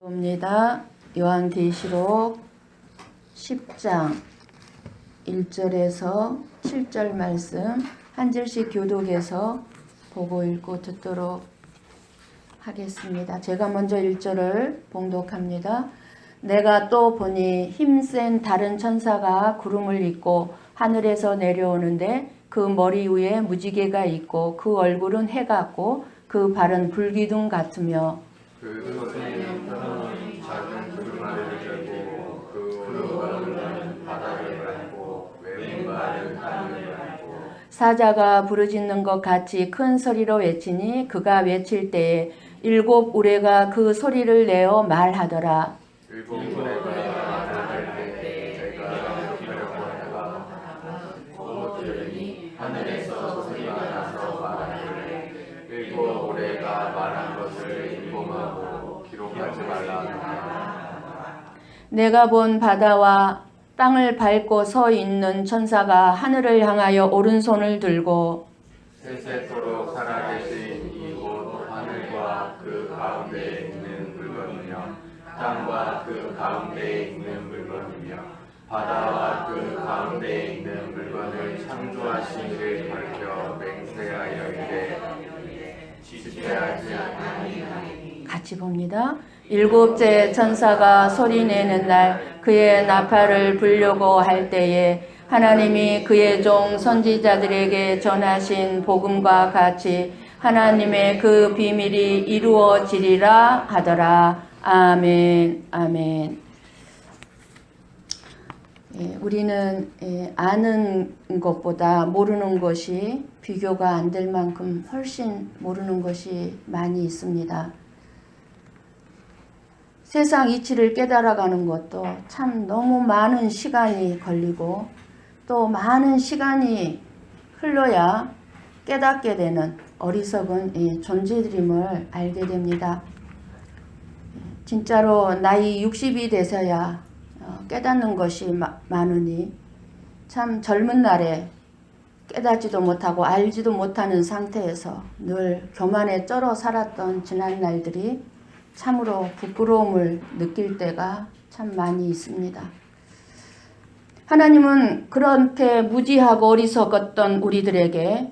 봅니다. 요한계시록 10장 1절에서 7절 말씀 한 절씩 교독해서 보고 읽고 듣도록 하겠습니다. 제가 먼저 1절을 봉독합니다. 내가 또 보니 힘센 다른 천사가 구름을 입고 하늘에서 내려오는데 그 머리 위에 무지개가 있고 그 얼굴은 해 같고 그 발은 불기둥 같으며 그 손에는 작은 두루마리를 들고 그 오른발은 바다를 밟고 왼발은 하늘을 밟고 사자가 부르짖는 것 같이 큰 소리로 외치니 그가 외칠 때에 일곱 우레가 그 소리를 내어 말하더라. 일곱 우레가 말할 때 제가 대답하려고 하다가 곧 들으니 하늘에서 소리가 나서 말하기를 일곱 우레가 말한 것을 인봉하고 기록하지 말라 하더라. 내가 본 바다와 땅을 밟고 서 있는 천사가 하늘을 향하여 오른손을 들고 세세토록 살아계신 이곳 하늘과 그 가운데에 있는 물건이며 땅과 그 가운데에 있는 물건이며 바다와 그 가운데에 있는 물건을 창조하신 이를 밝혀 맹세하여 이르되 지체하지 아니하니. 같이 봅니다. 일곱째 천사가 소리내는 날 그의 나팔을 불려고 할 때에 하나님이 그의 종 선지자들에게 전하신 복음과 같이 하나님의 그 비밀이 이루어지리라 하더라. 아멘. 아멘. 우리는 아는 것보다 모르는 것이 비교가 안 될 만큼 훨씬 모르는 것이 많이 있습니다. 세상 이치를 깨달아가는 것도 참 너무 많은 시간이 걸리고 또 많은 시간이 흘러야 깨닫게 되는 어리석은 존재들임을 알게 됩니다. 진짜로 나이 60이 돼서야 깨닫는 것이 많으니 참 젊은 날에 깨닫지도 못하고 알지도 못하는 상태에서 늘 교만에 쩔어 살았던 지난 날들이 참으로 부끄러움을 느낄 때가 참 많이 있습니다. 하나님은 그렇게 무지하고 어리석었던 우리들에게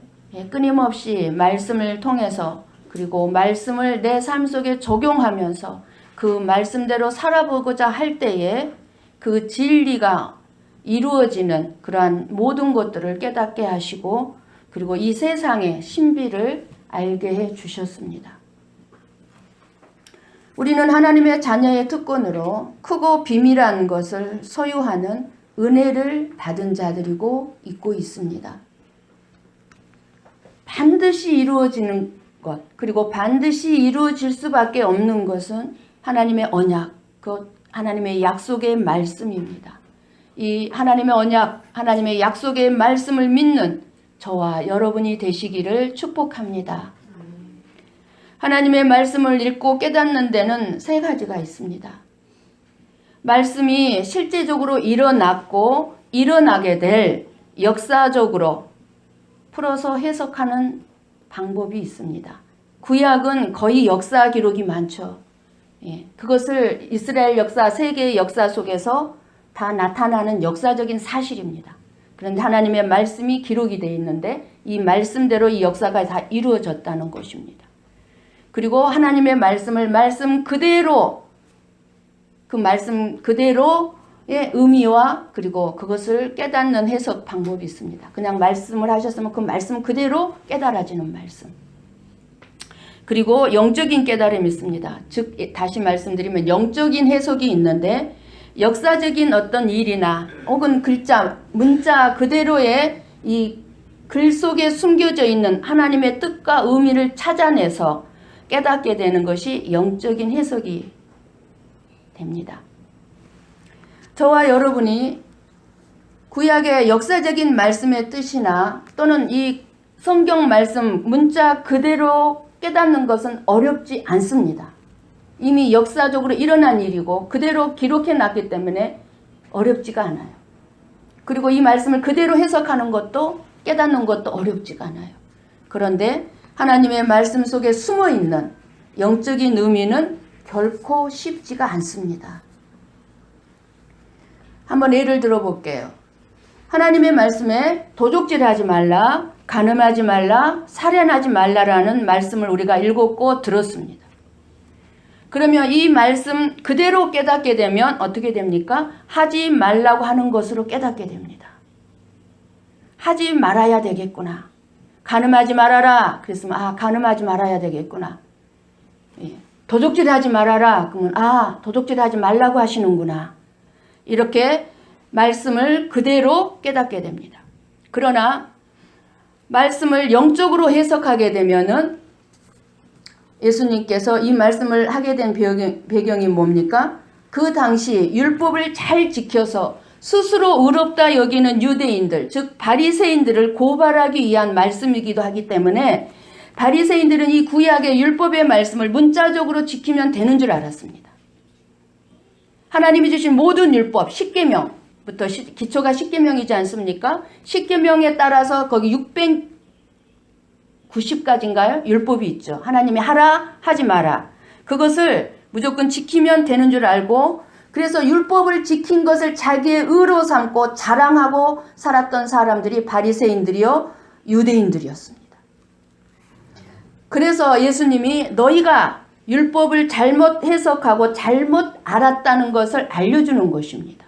끊임없이 말씀을 통해서 그리고 말씀을 내 삶 속에 적용하면서 그 말씀대로 살아보고자 할 때에 그 진리가 이루어지는 그러한 모든 것들을 깨닫게 하시고 그리고 이 세상의 신비를 알게 해 주셨습니다. 우리는 하나님의 자녀의 특권으로 크고 비밀한 것을 소유하는 은혜를 받은 자들이고 있고 있습니다. 반드시 이루어지는 것 그리고 반드시 이루어질 수밖에 없는 것은 하나님의 언약, 그 하나님의 약속의 말씀입니다. 이 하나님의 언약, 하나님의 약속의 말씀을 믿는 저와 여러분이 되시기를 축복합니다. 하나님의 말씀을 읽고 깨닫는 데는 세 가지가 있습니다. 말씀이 실제적으로 일어났고 일어나게 될 역사적으로 풀어서 해석하는 방법이 있습니다. 구약은 거의 역사 기록이 많죠. 그것을 이스라엘 역사, 세계의 역사 속에서 다 나타나는 역사적인 사실입니다. 그런데 하나님의 말씀이 기록이 되어 있는데 이 말씀대로 이 역사가 다 이루어졌다는 것입니다. 그리고 하나님의 말씀을 말씀 그대로 그 말씀 그대로의 의미와 그리고 그것을 깨닫는 해석 방법이 있습니다. 그냥 말씀을 하셨으면 그 말씀 그대로 깨달아지는 말씀. 그리고 영적인 깨달음이 있습니다. 즉 다시 말씀드리면 영적인 해석이 있는데 역사적인 어떤 일이나 혹은 글자, 문자 그대로의 이 글 속에 숨겨져 있는 하나님의 뜻과 의미를 찾아내서 깨닫게 되는 것이 영적인 해석이 됩니다. 저와 여러분이 구약의 역사적인 말씀의 뜻이나 또는 이 성경 말씀 문자 그대로 깨닫는 것은 어렵지 않습니다. 이미 역사적으로 일어난 일이고 그대로 기록해 놨기 때문에 어렵지가 않아요. 그리고 이 말씀을 그대로 해석하는 것도 깨닫는 것도 어렵지가 않아요. 그런데 하나님의 말씀 속에 숨어있는 영적인 의미는 결코 쉽지가 않습니다. 한번 예를 들어 볼게요. 하나님의 말씀에 도적질하지 말라, 간음하지 말라, 살인하지 말라라는 말씀을 우리가 읽었고 들었습니다. 그러면 이 말씀 그대로 깨닫게 되면 어떻게 됩니까? 하지 말라고 하는 것으로 깨닫게 됩니다. 하지 말아야 되겠구나. 간음하지 말아라. 그랬으면 간음하지 말아야 되겠구나. 예. 도적질하지 말아라. 그러면 도적질하지 말라고 하시는구나. 이렇게 말씀을 그대로 깨닫게 됩니다. 그러나 말씀을 영적으로 해석하게 되면은 예수님께서 이 말씀을 하게 된 배경이 뭡니까? 그 당시 율법을 잘 지켜서 스스로 의롭다 여기는 유대인들, 즉 바리새인들을 고발하기 위한 말씀이기도 하기 때문에 바리새인들은 이 구약의 율법의 말씀을 문자적으로 지키면 되는 줄 알았습니다. 하나님이 주신 모든 율법, 10계명부터 기초가 10계명이지 않습니까? 10계명에 따라서 거기 690가지인가요? 율법이 있죠. 하나님이 하라, 하지 마라. 그것을 무조건 지키면 되는 줄 알고 그래서 율법을 지킨 것을 자기의 의로 삼고 자랑하고 살았던 사람들이 바리새인들이요, 유대인들이었습니다. 그래서 예수님이 너희가 율법을 잘못 해석하고 잘못 알았다는 것을 알려주는 것입니다.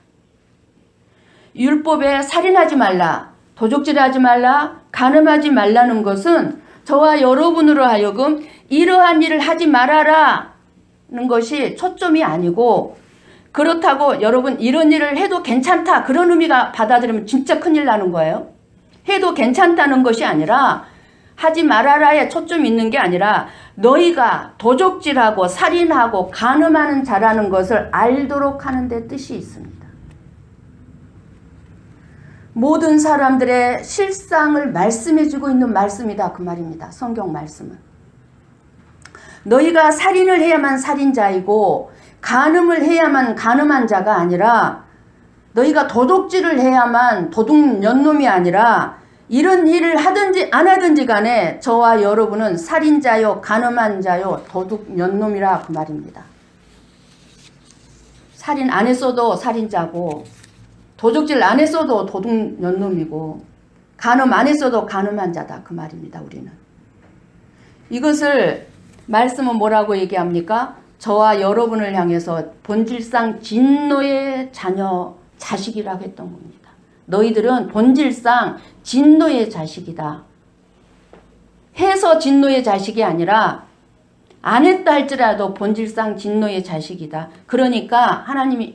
율법에 살인하지 말라, 도적질하지 말라, 간음하지 말라는 것은 저와 여러분으로 하여금 이러한 일을 하지 말아라는 것이 초점이 아니고 그렇다고 여러분 이런 일을 해도 괜찮다 그런 의미가 받아들이면 진짜 큰일 나는 거예요. 해도 괜찮다는 것이 아니라 하지 말아라에 초점이 있는 게 아니라 너희가 도적질하고 살인하고 간음하는 자라는 것을 알도록 하는 데 뜻이 있습니다. 모든 사람들의 실상을 말씀해주고 있는 말씀이다 그 말입니다. 성경 말씀은. 너희가 살인을 해야만 살인자이고 간음을 해야만 간음한 자가 아니라 너희가 도둑질을 해야만 도둑년놈이 아니라 이런 일을 하든지 안 하든지 간에 저와 여러분은 살인자요 간음한 자요 도둑년놈이라 그 말입니다. 살인 안 했어도 살인자고 도둑질 안 했어도 도둑년놈이고 간음 안 했어도 간음한 자다 그 말입니다. 우리는 이것을 말씀은 뭐라고 얘기합니까? 저와 여러분을 향해서 본질상 진노의 자녀 자식이라고 했던 겁니다. 너희들은 본질상 진노의 자식이다. 해서 진노의 자식이 아니라 안 했다 할지라도 본질상 진노의 자식이다. 그러니까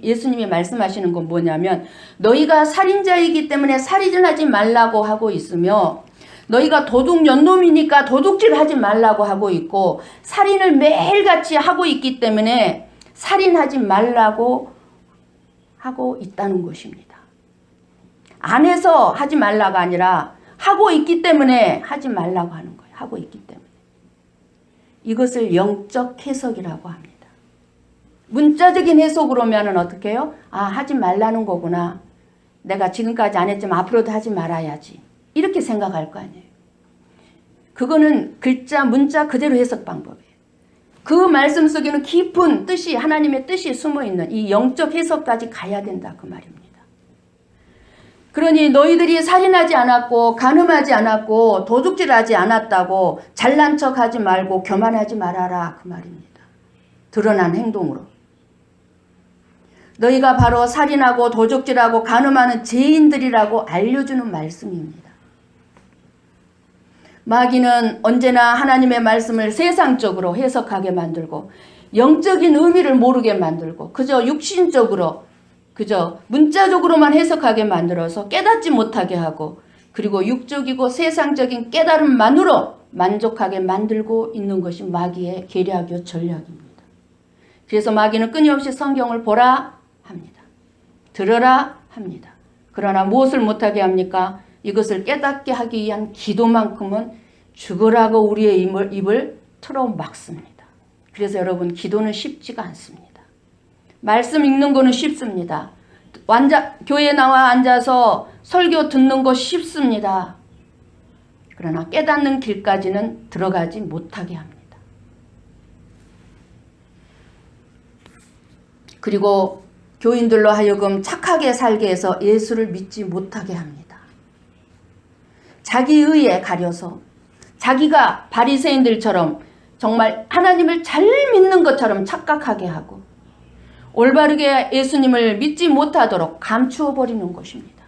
예수님이 말씀하시는 건 뭐냐면 너희가 살인자이기 때문에 살인하지 말라고 하고 있으며 너희가 도둑년놈이니까 도둑질하지 말라고 하고 있고 살인을 매일같이 하고 있기 때문에 살인하지 말라고 하고 있다는 것입니다. 안 해서 하지 말라가 아니라 하고 있기 때문에 하지 말라고 하는 거예요. 하고 있기 때문에. 이것을 영적 해석이라고 합니다. 문자적인 해석으로면은 어떻게 해요? 하지 말라는 거구나. 내가 지금까지 안 했지만 앞으로도 하지 말아야지. 이렇게 생각할 거 아니에요. 그거는 문자 그대로 해석 방법이에요. 그 말씀 속에는 깊은 뜻이 하나님의 뜻이 숨어있는 이 영적 해석까지 가야 된다 그 말입니다. 그러니 너희들이 살인하지 않았고 간음하지 않았고 도둑질하지 않았다고 잘난 척하지 말고 교만하지 말아라 그 말입니다. 드러난 행동으로. 너희가 바로 살인하고 도둑질하고 간음하는 죄인들이라고 알려주는 말씀입니다. 마귀는 언제나 하나님의 말씀을 세상적으로 해석하게 만들고 영적인 의미를 모르게 만들고 그저 육신적으로 그저 문자적으로만 해석하게 만들어서 깨닫지 못하게 하고 그리고 육적이고 세상적인 깨달음만으로 만족하게 만들고 있는 것이 마귀의 계략이요 전략입니다. 그래서 마귀는 끊임없이 성경을 보라 합니다. 들으라 합니다. 그러나 무엇을 못하게 합니까? 이것을 깨닫게 하기 위한 기도만큼은 죽으라고 우리의 입을 틀어 막습니다. 그래서 여러분 기도는 쉽지가 않습니다. 말씀 읽는 거는 쉽습니다. 교회에 나와 앉아서 설교 듣는 거 쉽습니다. 그러나 깨닫는 길까지는 들어가지 못하게 합니다. 그리고 교인들로 하여금 착하게 살게 해서 예수를 믿지 못하게 합니다. 자기 의에 가려서 자기가 바리새인들처럼 정말 하나님을 잘 믿는 것처럼 착각하게 하고 올바르게 예수님을 믿지 못하도록 감추어 버리는 것입니다.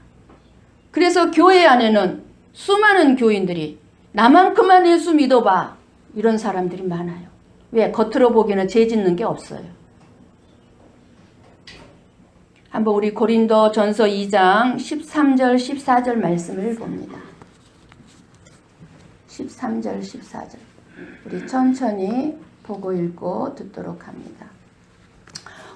그래서 교회 안에는 수많은 교인들이 나만큼만 예수 믿어봐 이런 사람들이 많아요. 왜? 겉으로 보기에는 죄 짓는 게 없어요. 한번 우리 고린도 전서 2장 13절 14절 말씀을 봅니다. 13절 14절 우리 천천히 보고 읽고 듣도록 합니다.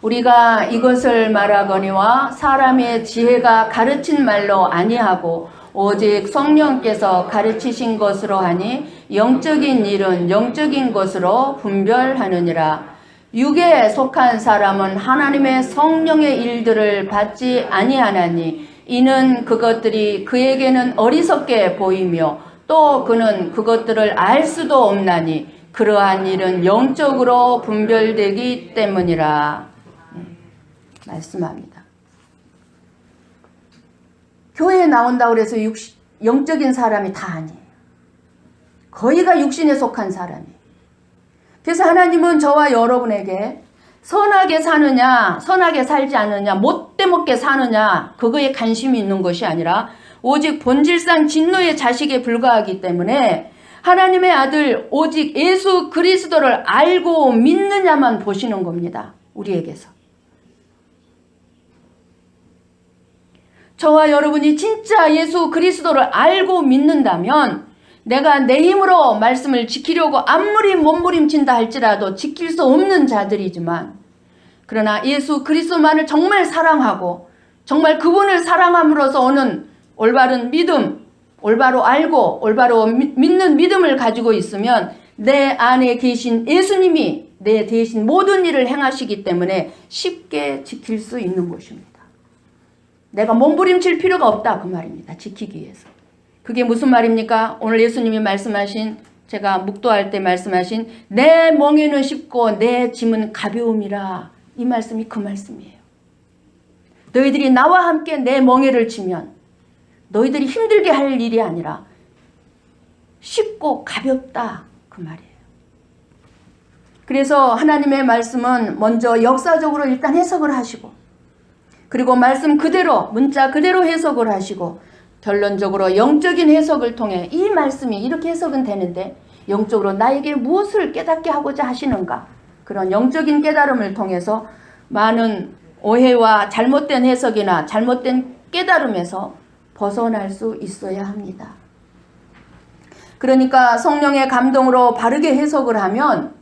우리가 이것을 말하거니와 사람의 지혜가 가르친 말로 아니하고 오직 성령께서 가르치신 것으로 하니 영적인 일은 영적인 것으로 분별하느니라. 육에 속한 사람은 하나님의 성령의 일들을 받지 아니하나니 이는 그것들이 그에게는 어리석게 보이며 또 그는 그것들을 알 수도 없나니 그러한 일은 영적으로 분별되기 때문이라. 말씀합니다. 교회에 나온다고 해서 영적인 사람이 다 아니에요. 거의가 육신에 속한 사람이에요. 그래서 하나님은 저와 여러분에게 선하게 사느냐 선하게 살지 않느냐 못돼 먹게 사느냐 그거에 관심이 있는 것이 아니라 오직 본질상 진노의 자식에 불과하기 때문에 하나님의 아들 오직 예수 그리스도를 알고 믿느냐만 보시는 겁니다. 우리에게서. 저와 여러분이 진짜 예수 그리스도를 알고 믿는다면 내가 내 힘으로 말씀을 지키려고 아무리 몸부림친다 할지라도 지킬 수 없는 자들이지만 그러나 예수 그리스도만을 정말 사랑하고 정말 그분을 사랑함으로써 오는 올바른 믿음, 올바로 알고 올바로 믿는 믿음을 가지고 있으면 내 안에 계신 예수님이 내 대신 모든 일을 행하시기 때문에 쉽게 지킬 수 있는 것입니다. 내가 몸부림칠 필요가 없다 그 말입니다. 지키기 위해서. 그게 무슨 말입니까? 오늘 예수님이 말씀하신 제가 묵도할 때 말씀하신 내 멍에는 쉽고 내 짐은 가벼움이라 이 말씀이 그 말씀이에요. 너희들이 나와 함께 내 멍에를 지면 너희들이 힘들게 할 일이 아니라 쉽고 가볍다 그 말이에요. 그래서 하나님의 말씀은 먼저 역사적으로 일단 해석을 하시고 그리고 말씀 그대로 문자 그대로 해석을 하시고 결론적으로 영적인 해석을 통해 이 말씀이 이렇게 해석은 되는데 영적으로 나에게 무엇을 깨닫게 하고자 하시는가 그런 영적인 깨달음을 통해서 많은 오해와 잘못된 해석이나 잘못된 깨달음에서 벗어날 수 있어야 합니다. 그러니까 성령의 감동으로 바르게 해석을 하면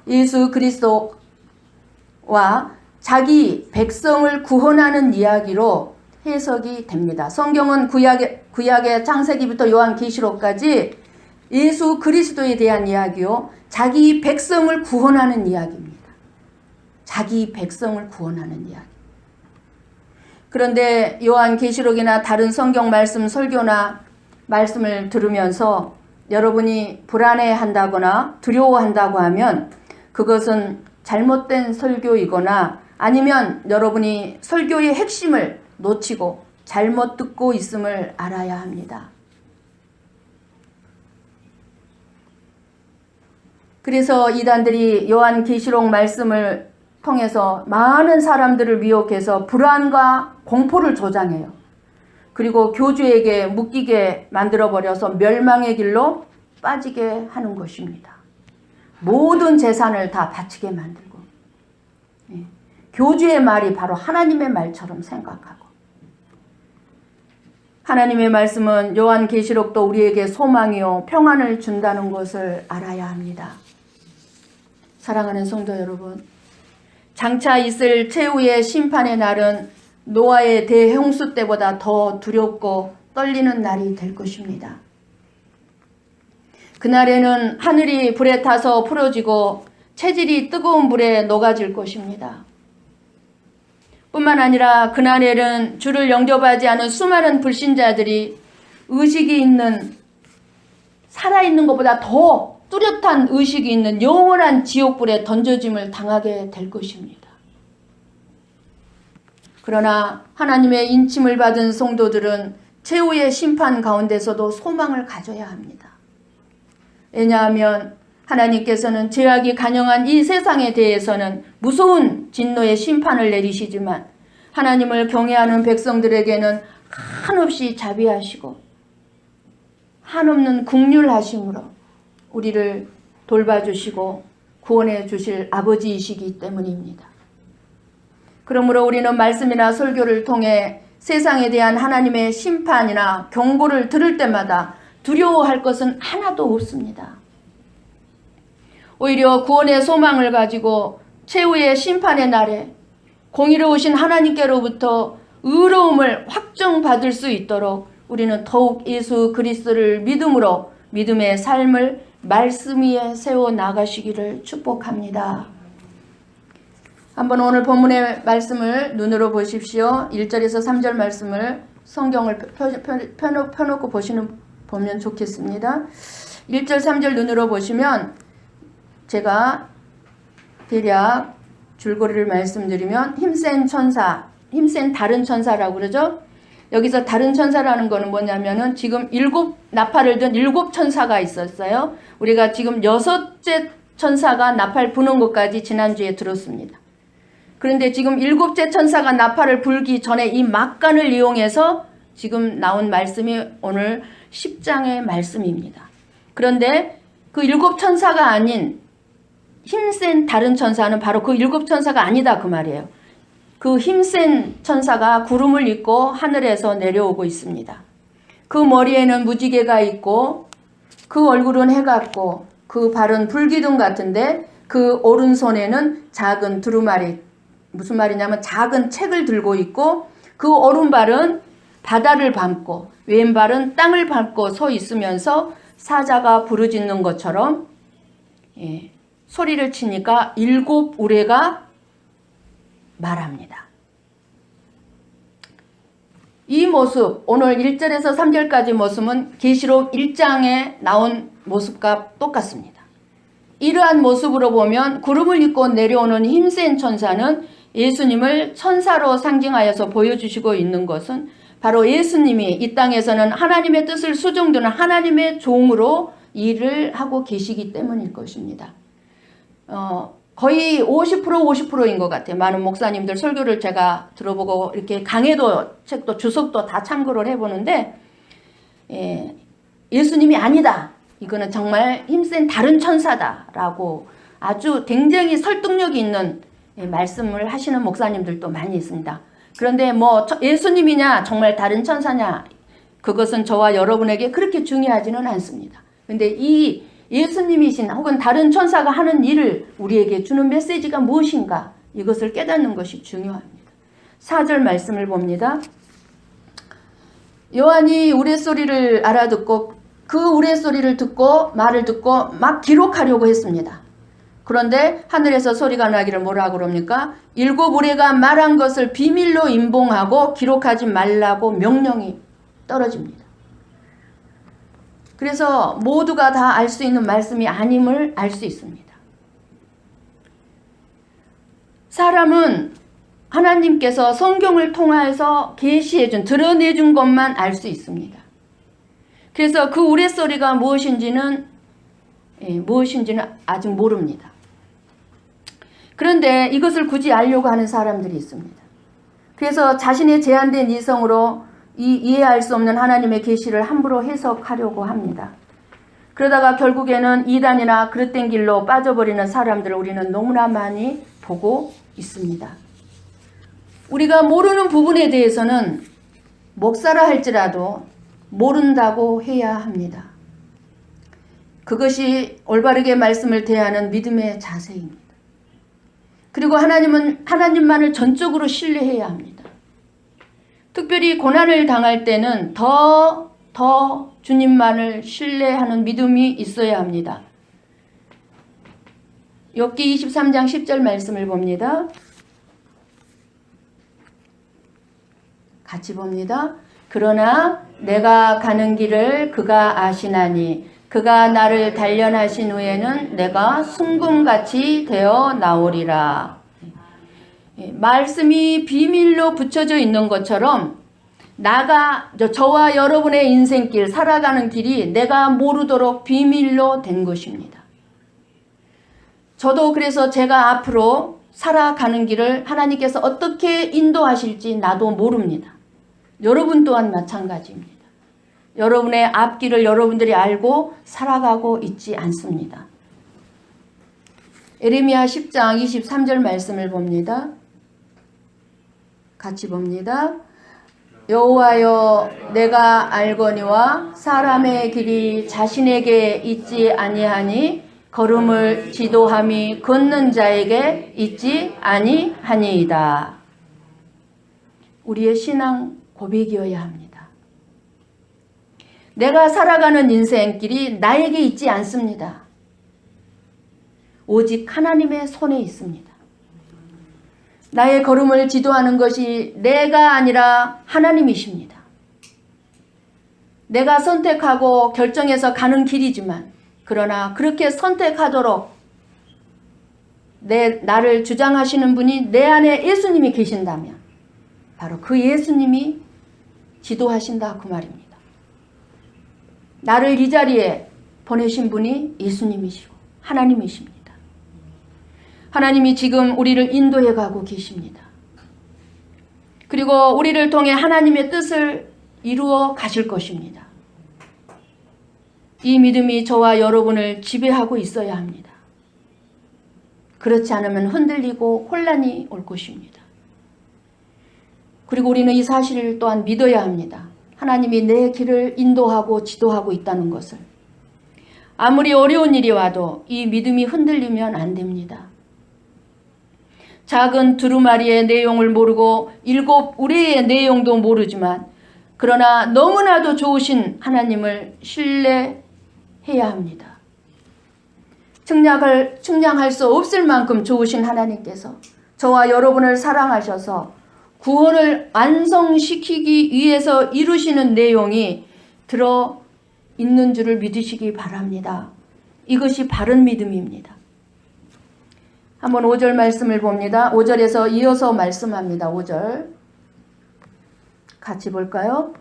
예수 그리스도와 자기 백성을 구원하는 이야기로 해석이 됩니다. 성경은 구약의 창세기부터 요한계시록까지 예수 그리스도에 대한 이야기요. 자기 백성을 구원하는 이야기입니다. 자기 백성을 구원하는 이야기. 그런데 요한계시록이나 다른 성경 말씀 설교나 말씀을 들으면서 여러분이 불안해한다거나 두려워한다고 하면 그것은 잘못된 설교이거나 아니면 여러분이 설교의 핵심을 놓치고 잘못 듣고 있음을 알아야 합니다. 그래서 이단들이 요한계시록 말씀을 통해서 많은 사람들을 미혹해서 불안과 공포를 조장해요. 그리고 교주에게 묶이게 만들어버려서 멸망의 길로 빠지게 하는 것입니다. 모든 재산을 다 바치게 만들고 교주의 말이 바로 하나님의 말처럼 생각하고 하나님의 말씀은 요한계시록도 우리에게 소망이요 평안을 준다는 것을 알아야 합니다. 사랑하는 성도 여러분, 장차 있을 최후의 심판의 날은 노아의 대홍수 때보다 더 두렵고 떨리는 날이 될 것입니다. 그날에는 하늘이 불에 타서 풀어지고 체질이 뜨거운 불에 녹아질 것입니다. 뿐만 아니라 그날에는 주를 영접하지 않은 수많은 불신자들이 의식이 있는 살아있는 것보다 더 뚜렷한 의식이 있는 영원한 지옥불에 던져짐을 당하게 될 것입니다. 그러나 하나님의 인침을 받은 성도들은 최후의 심판 가운데서도 소망을 가져야 합니다. 왜냐하면 하나님께서는 죄악이 간영한 이 세상에 대해서는 무서운 진노의 심판을 내리시지만 하나님을 경외하는 백성들에게는 한없이 자비하시고 한없는 긍휼하심으로 우리를 돌봐주시고 구원해 주실 아버지이시기 때문입니다. 그러므로 우리는 말씀이나 설교를 통해 세상에 대한 하나님의 심판이나 경고를 들을 때마다 두려워할 것은 하나도 없습니다. 오히려 구원의 소망을 가지고 최후의 심판의 날에 공의로우신 하나님께로부터 의로움을 확정받을 수 있도록 우리는 더욱 예수 그리스도를 믿음으로 믿음의 삶을 말씀 위에 세워 나가시기를 축복합니다. 한번 오늘 본문의 말씀을 눈으로 보십시오. 1절에서 3절 말씀을 성경을 펴놓고 보면 좋겠습니다. 1절 3절 눈으로 보시면 제가 대략 줄거리를 말씀드리면 힘센 천사, 힘센 다른 천사라고 그러죠. 여기서 다른 천사라는 거는 뭐냐면은 지금 7 나팔을 든 7 천사가 있었어요. 우리가 지금 6째 천사가 나팔 부는 것까지 지난주에 들었습니다. 그런데 지금 7째 천사가 나팔을 불기 전에 이 막간을 이용해서 지금 나온 말씀이 오늘 10장의 말씀입니다. 그런데 그 7 천사가 아닌 힘센 다른 천사는 바로 그 7 천사가 아니다 그 말이에요. 그 힘센 천사가 구름을 입고 하늘에서 내려오고 있습니다. 그 머리에는 무지개가 있고 그 얼굴은 해 같고 그 발은 불기둥 같은데 그 오른손에는 작은 두루마리, 무슨 말이냐면 작은 책을 들고 있고 그 오른발은 바다를 밟고 왼발은 땅을 밟고 서 있으면서 사자가 부르짖는 것처럼 소리를 치니까 7 우레가 말합니다. 이 모습, 오늘 1절에서 3절까지 모습은 계시록 1장에 나온 모습과 똑같습니다. 이러한 모습으로 보면 구름을 입고 내려오는 힘센 천사는 예수님을 천사로 상징하여서 보여주시고 있는 것은 바로 예수님이 이 땅에서는 하나님의 뜻을 수종드는 하나님의 종으로 일을 하고 계시기 때문일 것입니다. 거의 50%인 것 같아요. 많은 목사님들 설교를 제가 들어보고 이렇게 강해도 책도 주석도 다 참고를 해보는데 예수님이 아니다. 이거는 정말 힘센 다른 천사다라고 아주 굉장히 설득력이 있는 말씀을 하시는 목사님들도 많이 있습니다. 그런데 뭐 예수님이냐 정말 다른 천사냐 그것은 저와 여러분에게 그렇게 중요하지는 않습니다. 그런데 이 예수님이신 혹은 다른 천사가 하는 일을 우리에게 주는 메시지가 무엇인가 이것을 깨닫는 것이 중요합니다. 4절 말씀을 봅니다. 요한이 우레소리를 알아듣고 그 우레소리를 듣고 말을 듣고 막 기록하려고 했습니다. 그런데 하늘에서 소리가 나기를 뭐라 그럽니까? 7 우레가 말한 것을 비밀로 임봉하고 기록하지 말라고 명령이 떨어집니다. 그래서 모두가 다 알 수 있는 말씀이 아님을 알 수 있습니다. 사람은 하나님께서 성경을 통해서 계시해준, 드러내준 것만 알 수 있습니다. 그래서 그 우레소리가 무엇인지는 아직 모릅니다. 그런데 이것을 굳이 알려고 하는 사람들이 있습니다. 그래서 자신의 제한된 이성으로 이해할 수 없는 하나님의 계시를 함부로 해석하려고 합니다. 그러다가 결국에는 이단이나 그릇된 길로 빠져버리는 사람들을 우리는 너무나 많이 보고 있습니다. 우리가 모르는 부분에 대해서는 목사라 할지라도 모른다고 해야 합니다. 그것이 올바르게 말씀을 대하는 믿음의 자세입니다. 그리고 하나님만을 전적으로 신뢰해야 합니다. 특별히 고난을 당할 때는 더 주님만을 신뢰하는 믿음이 있어야 합니다. 욥기 23장 10절 말씀을 봅니다. 같이 봅니다. 그러나 내가 가는 길을 그가 아시나니 그가 나를 단련하신 후에는 내가 순금같이 되어 나오리라. 말씀이 비밀로 붙여져 있는 것처럼 저와 여러분의 인생길, 살아가는 길이 내가 모르도록 비밀로 된 것입니다. 저도 그래서 제가 앞으로 살아가는 길을 하나님께서 어떻게 인도하실지 나도 모릅니다. 여러분 또한 마찬가지입니다. 여러분의 앞길을 여러분들이 알고 살아가고 있지 않습니다. 예레미야 10장 23절 말씀을 봅니다. 같이 봅니다. 여호와여, 내가 알거니와 사람의 길이 자신에게 있지 아니하니 걸음을 지도함이 걷는 자에게 있지 아니하니이다. 우리의 신앙 고백이어야 합니다. 내가 살아가는 인생길이 나에게 있지 않습니다. 오직 하나님의 손에 있습니다. 나의 걸음을 지도하는 것이 내가 아니라 하나님이십니다. 내가 선택하고 결정해서 가는 길이지만, 그러나 그렇게 선택하도록 나를 주장하시는 분이 내 안에 예수님이 계신다면 바로 그 예수님이 지도하신다 그 말입니다. 나를 이 자리에 보내신 분이 예수님이시고 하나님이십니다. 하나님이 지금 우리를 인도해 가고 계십니다. 그리고 우리를 통해 하나님의 뜻을 이루어 가실 것입니다. 이 믿음이 저와 여러분을 지배하고 있어야 합니다. 그렇지 않으면 흔들리고 혼란이 올 것입니다. 그리고 우리는 이 사실을 또한 믿어야 합니다. 하나님이 내 길을 인도하고 지도하고 있다는 것을. 아무리 어려운 일이 와도 이 믿음이 흔들리면 안 됩니다. 작은 두루마리의 내용을 모르고 7 우레의 내용도 모르지만, 그러나 너무나도 좋으신 하나님을 신뢰해야 합니다. 측량할 수 없을 만큼 좋으신 하나님께서 저와 여러분을 사랑하셔서 구원을 완성시키기 위해서 이루시는 내용이 들어있는 줄을 믿으시기 바랍니다. 이것이 바른 믿음입니다. 한번 5절 말씀을 봅니다. 5절에서 이어서 말씀합니다. 5절 같이 볼까요?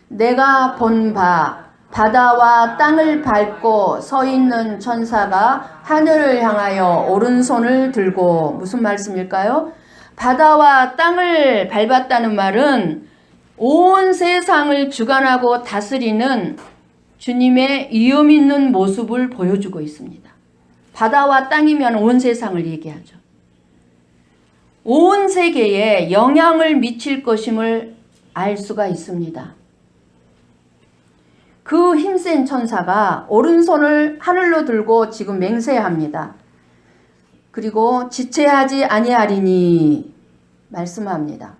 내가 본 바 바다와 땅을 밟고 서 있는 천사가 하늘을 향하여 오른손을 들고, 무슨 말씀일까요? 바다와 땅을 밟았다는 말은 온 세상을 주관하고 다스리는 주님의 위엄 있는 모습을 보여주고 있습니다. 바다와 땅이면 온 세상을 얘기하죠. 온 세계에 영향을 미칠 것임을 알 수가 있습니다. 그 힘센 천사가 오른손을 하늘로 들고 지금 맹세합니다. 그리고 지체하지 아니하리니 말씀합니다.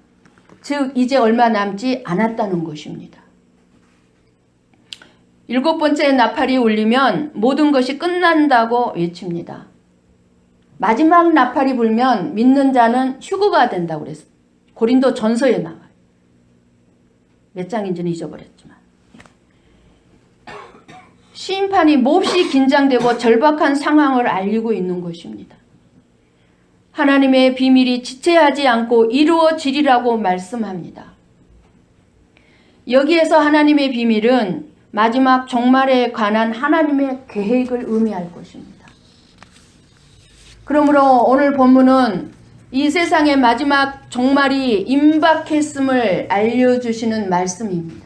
즉 이제 얼마 남지 않았다는 것입니다. 7번째 나팔이 울리면 모든 것이 끝난다고 외칩니다. 마지막 나팔이 불면 믿는 자는 휴거가 된다고 그랬어요. 고린도 전서에 나와요. 몇 장인지는 잊어버렸지만. 심판이 몹시 긴장되고 절박한 상황을 알리고 있는 것입니다. 하나님의 비밀이 지체하지 않고 이루어지리라고 말씀합니다. 여기에서 하나님의 비밀은 마지막 종말에 관한 하나님의 계획을 의미할 것입니다. 그러므로 오늘 본문은 이 세상의 마지막 종말이 임박했음을 알려주시는 말씀입니다.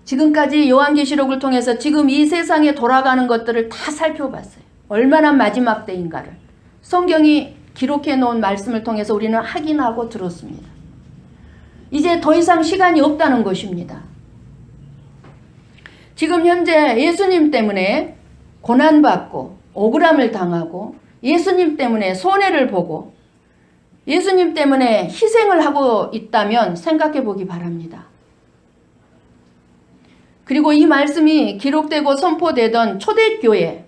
지금까지 요한계시록을 통해서 지금 이 세상에 돌아가는 것들을 다 살펴봤어요. 얼마나 마지막 때인가를 성경이 기록해 놓은 말씀을 통해서 우리는 확인하고 들었습니다. 이제 더 이상 시간이 없다는 것입니다. 지금 현재 예수님 때문에 고난받고 억울함을 당하고 예수님 때문에 손해를 보고 예수님 때문에 희생을 하고 있다면 생각해 보기 바랍니다. 그리고 이 말씀이 기록되고 선포되던 초대교회,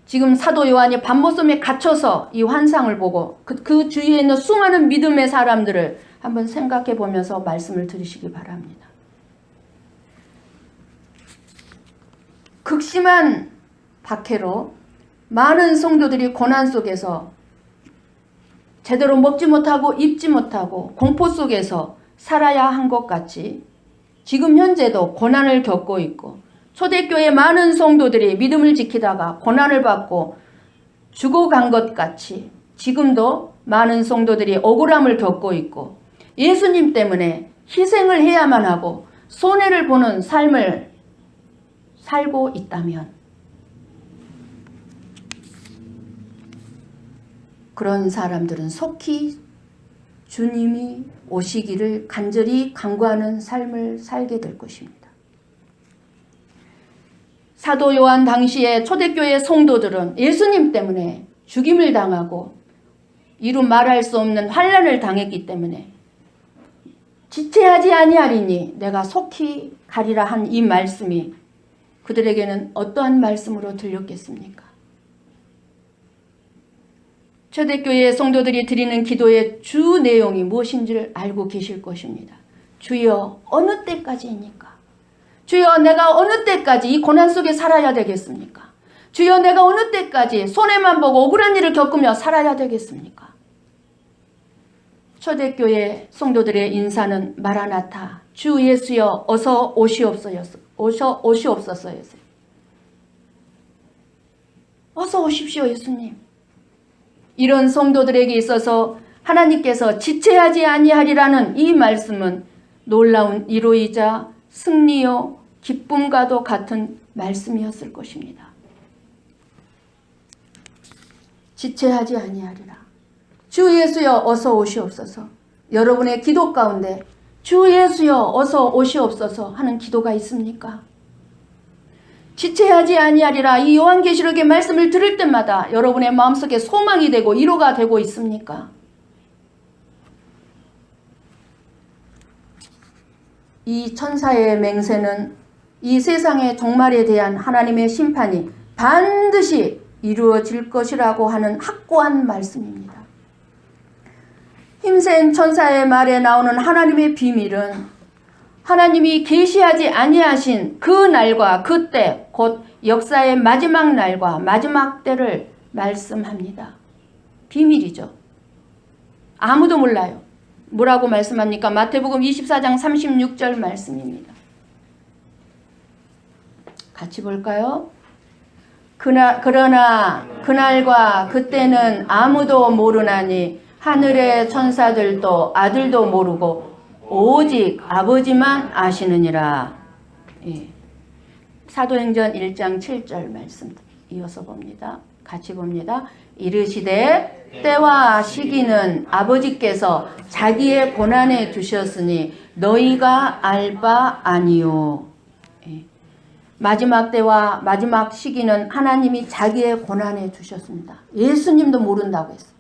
지금 사도 요한이 밤모섬에 갇혀서 이 환상을 보고 그 주위에 있는 수많은 믿음의 사람들을 한번 생각해 보면서 말씀을 들으시기 바랍니다. 극심한 박해로 많은 성도들이 고난 속에서 제대로 먹지 못하고 입지 못하고 공포 속에서 살아야 한 것 같이 지금 현재도 고난을 겪고 있고, 초대교회 많은 성도들이 믿음을 지키다가 고난을 받고 죽어간 것 같이 지금도 많은 성도들이 억울함을 겪고 있고, 예수님 때문에 희생을 해야만 하고 손해를 보는 삶을 살고 있다면, 그런 사람들은 속히 주님이 오시기를 간절히 간구하는 삶을 살게 될 것입니다. 사도 요한 당시에 초대교회 성도들은 예수님 때문에 죽임을 당하고 이루 말할 수 없는 환난을 당했기 때문에 지체하지 아니하리니 내가 속히 가리라 한 이 말씀이 그들에게는 어떠한 말씀으로 들렸겠습니까? 초대교회 성도들이 드리는 기도의 주 내용이 무엇인지를 알고 계실 것입니다. 주여, 어느 때까지입니까? 주여, 내가 어느 때까지 이 고난 속에 살아야 되겠습니까? 주여, 내가 어느 때까지 손해만 보고 억울한 일을 겪으며 살아야 되겠습니까? 초대교회 성도들의 인사는 마라나타, 주 예수여 어서 오시옵소서. 어서 오십시오, 예수님. 이런 성도들에게 있어서 하나님께서 지체하지 아니하리라는 이 말씀은 놀라운 위로이자 승리요 기쁨과도 같은 말씀이었을 것입니다. 지체하지 아니하리라. 주 예수여 어서 오시옵소서. 여러분의 기도 가운데 주 예수여 어서 오시옵소서 하는 기도가 있습니까? 지체하지 아니하리라 이 요한계시록의 말씀을 들을 때마다 여러분의 마음속에 소망이 되고 위로가 되고 있습니까? 이 천사의 맹세는 이 세상의 종말에 대한 하나님의 심판이 반드시 이루어질 것이라고 하는 확고한 말씀입니다. 힘센 천사의 말에 나오는 하나님의 비밀은 하나님이 계시하지 아니하신 그 날과 그때, 곧 역사의 마지막 날과 마지막 때를 말씀합니다. 비밀이죠. 아무도 몰라요. 뭐라고 말씀합니까? 마태복음 24장 36절 말씀입니다. 같이 볼까요? 그러나 그날과 그때는 아무도 모르나니 하늘의 천사들도 아들도 모르고 오직 아버지만 아시느니라. 예. 사도행전 1장 7절 말씀 이어서 봅니다. 같이 봅니다. 이르시되 때와 시기는 아버지께서 자기의 고난에 두셨으니 너희가 알 바 아니요. 예. 마지막 때와 마지막 시기는 하나님이 자기의 고난에 두셨습니다. 예수님도 모른다고 했어요.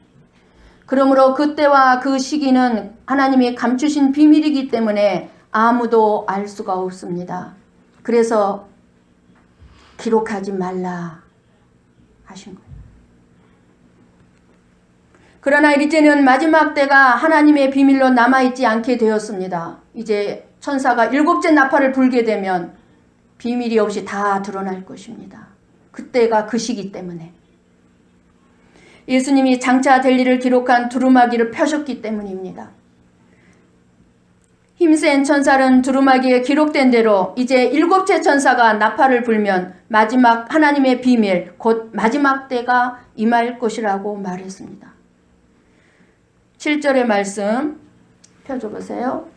그러므로 그때와 그 시기는 하나님이 감추신 비밀이기 때문에 아무도 알 수가 없습니다. 그래서 기록하지 말라 하신 거예요. 그러나 이제는 마지막 때가 하나님의 비밀로 남아있지 않게 되었습니다. 이제 천사가 7째 나팔을 불게 되면 비밀이 없이 다 드러날 것입니다. 그때가 그 시기 때문에. 예수님이 장차 될 일을 기록한 두루마기를 펴셨기 때문입니다. 힘센 천사는 두루마기에 기록된 대로 이제 7째 천사가 나팔을 불면 마지막 하나님의 비밀, 곧 마지막 때가 임할 것이라고 말했습니다. 7절의 말씀 펴줘보세요.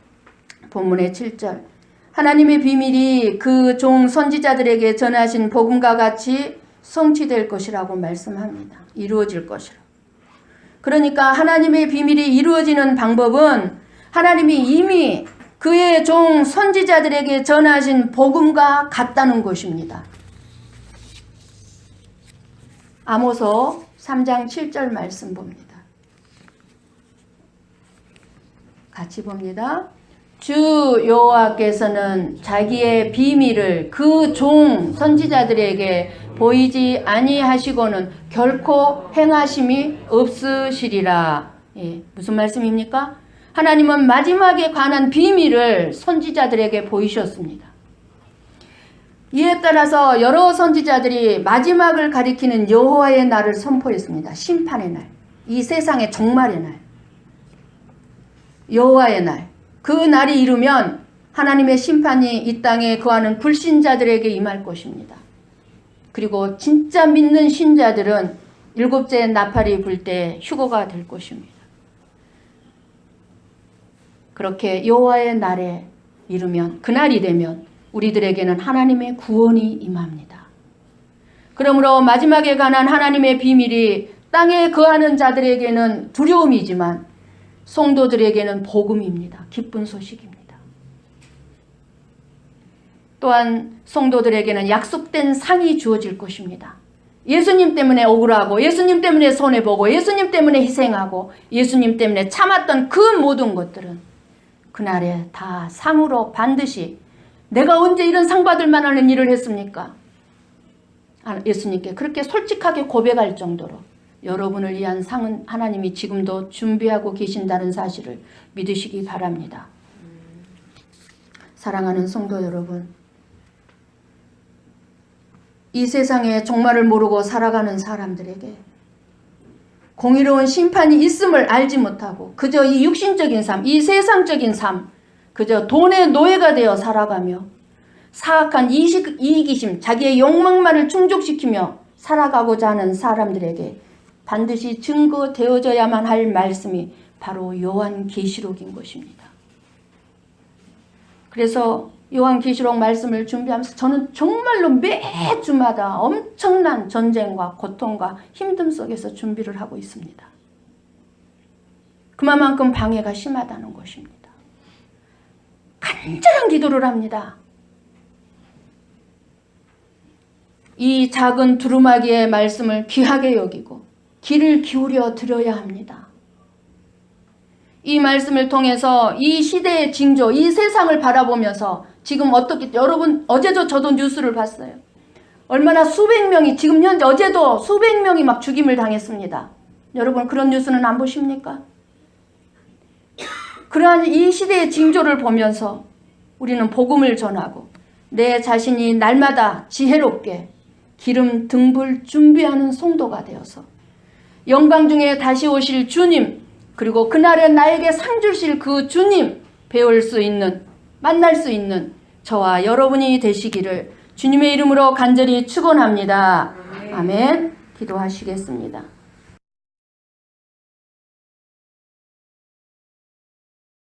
본문의 7절. 하나님의 비밀이 그 종 선지자들에게 전하신 복음과 같이 성취될 것이라고 말씀합니다. 이루어질 것이라. 그러니까 하나님의 비밀이 이루어지는 방법은 하나님이 이미 그의 종 선지자들에게 전하신 복음과 같다는 것입니다. 아모스 3장 7절 말씀 봅니다. 같이 봅니다. 주 여호와께서는 자기의 비밀을 그 종 선지자들에게 보이지 아니하시고는 결코 행하심이 없으시리라. 예, 무슨 말씀입니까? 하나님은 마지막에 관한 비밀을 선지자들에게 보이셨습니다. 이에 따라서 여러 선지자들이 마지막을 가리키는 여호와의 날을 선포했습니다. 심판의 날, 이 세상의 종말의 날. 여호와의 날, 그 날이 이르면 하나님의 심판이 이 땅에 거하는 불신자들에게 임할 것입니다. 그리고 진짜 믿는 신자들은 일곱째 나팔이 불 때 휴거가 될 것입니다. 그렇게 여호와의 날에 이르면, 그날이 되면 우리들에게는 하나님의 구원이 임합니다. 그러므로 마지막에 관한 하나님의 비밀이 땅에 거하는 자들에게는 두려움이지만 성도들에게는 복음입니다. 기쁜 소식입니다. 또한 성도들에게는 약속된 상이 주어질 것입니다. 예수님 때문에 억울하고, 예수님 때문에 손해보고, 예수님 때문에 희생하고, 예수님 때문에 참았던 그 모든 것들은 그날에 다 상으로 반드시, 내가 언제 이런 상 받을 만한 일을 했습니까? 예수님께 그렇게 솔직하게 고백할 정도로 여러분을 위한 상은 하나님이 지금도 준비하고 계신다는 사실을 믿으시기 바랍니다. 사랑하는 성도 여러분, 이 세상에 종말을 모르고 살아가는 사람들에게 공의로운 심판이 있음을 알지 못하고 그저 이 육신적인 삶, 이 세상적인 삶, 그저 돈의 노예가 되어 살아가며 사악한 이기심, 자기의 욕망만을 충족시키며 살아가고자 하는 사람들에게 반드시 증거되어져야만 할 말씀이 바로 요한계시록인 것입니다. 그래서 요한계시록 말씀을 준비하면서 저는 정말로 매주마다 엄청난 전쟁과 고통과 힘듦 속에서 준비를 하고 있습니다. 그만큼 방해가 심하다는 것입니다. 간절한 기도를 합니다. 이 작은 두루마기의 말씀을 귀하게 여기고 귀를 기울여 들어야 합니다. 이 말씀을 통해서 이 시대의 징조, 이 세상을 바라보면서 지금 어떻게, 여러분 어제도 저도 뉴스를 봤어요. 얼마나 수백 명이, 지금 현재 어제도 수백 명이 막 죽임을 당했습니다. 여러분 그런 뉴스는 안 보십니까? 그러한 이 시대의 징조를 보면서 우리는 복음을 전하고 내 자신이 날마다 지혜롭게 기름 등불 준비하는 성도가 되어서 영광 중에 다시 오실 주님, 그리고 그날에 나에게 상 주실 그 주님 배울 수 있는, 만날 수 있는 저와 여러분이 되시기를 주님의 이름으로 간절히 축원합니다. 아멘. 기도하시겠습니다.